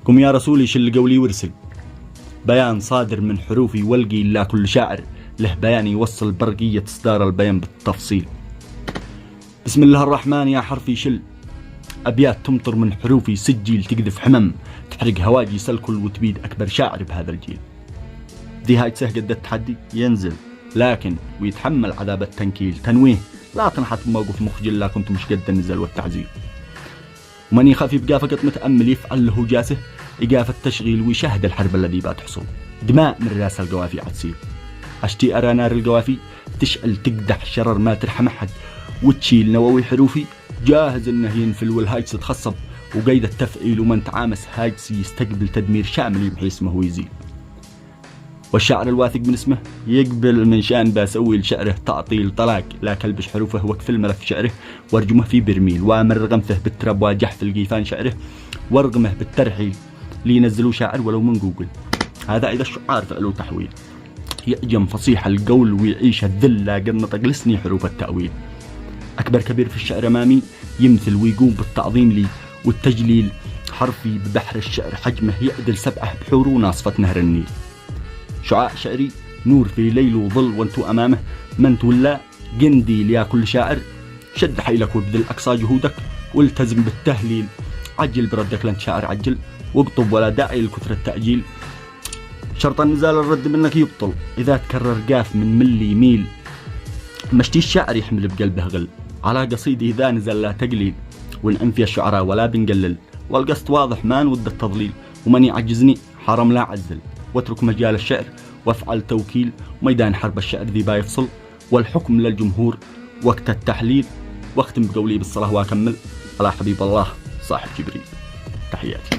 قم يا رسولي شل قولي وارسل، بيان صادر من حروفي والقي لا كل شاعر له بيان يوصل برقية إصدار البيان بالتفصيل. بسم الله الرحمن يا حرفي شل، أبيات تمطر من حروفي سجيل تقذف حمم تحرق هواجي سلكل وتبيد أكبر شاعر بهذا الجيل. دي هاي سه قد التحدي ينزل لكن ويتحمل عذاب التنكيل. تنويه لا تنحط بموقف مخجل لا كنت مش قد النزل والتعزيل. ومن يخاف يبقى فقط متأمل يفعل له جاسه إيقاف التشغيل ويشاهد الحرب الذي بتحصل. دماء من راس القوافي عتسيل، أشتي أرى نار القوافي تشعل تقدح شرر ما ترحم أحد وتشيل نووي حروفي جاهز إنه ينفل والهاجس تخصب وقيد التفعيل ومن تعامس هاجس يستقبل تدمير شامل يمحي اسمه ويزيل. والشاعر الواثق من اسمه يقبل من شان بسوي لشعره تعطيل طلاق لا كلبش حروفه وقف الملف شعره وارجمه في برميل وامر غمثه بالتراب واجح في القيفان شعره وارغمه بالترحيل لينزلوا شاعر ولو من جوجل. هذا إذا الشعار فعلوا تحويل يأجم فصيح القول ويعيش الذل لا قد نطق لسني حروف التأويل. أكبر كبير في الشعر أمامي يمثل ويقوم بالتعظيم لي والتجليل حرفي ببحر الشعر حجمه يعدل 7 بحور وناصفة نهر النيل. شعاع شعري نور في ليل وظل وانتو أمامه من تولى قنديل يا كل شاعر شد حيلك وابذل أقصى جهودك والتزم بالتهليل عجل بردك لانت شاعر عجل واقطب ولا داعي لكثر التأجيل. شرط النزال الرد منك يبطل إذا تكرر قاف من ملي ميل مشتي الشاعر يحمل بقلبه غل على قصيدي إذا نزل لا تقليل ونأنفي الشعراء ولا بنقلل والقصد واضح ما نود التضليل ومن يعجزني حرم لا عزل واترك مجال الشعر وافعل توكيل ميدان حرب الشعر ذي بايفصل والحكم للجمهور وقت التحليل. واختم بقولي بالصلاة واكمل على حبيب الله صاحب جبريل. تحياتي.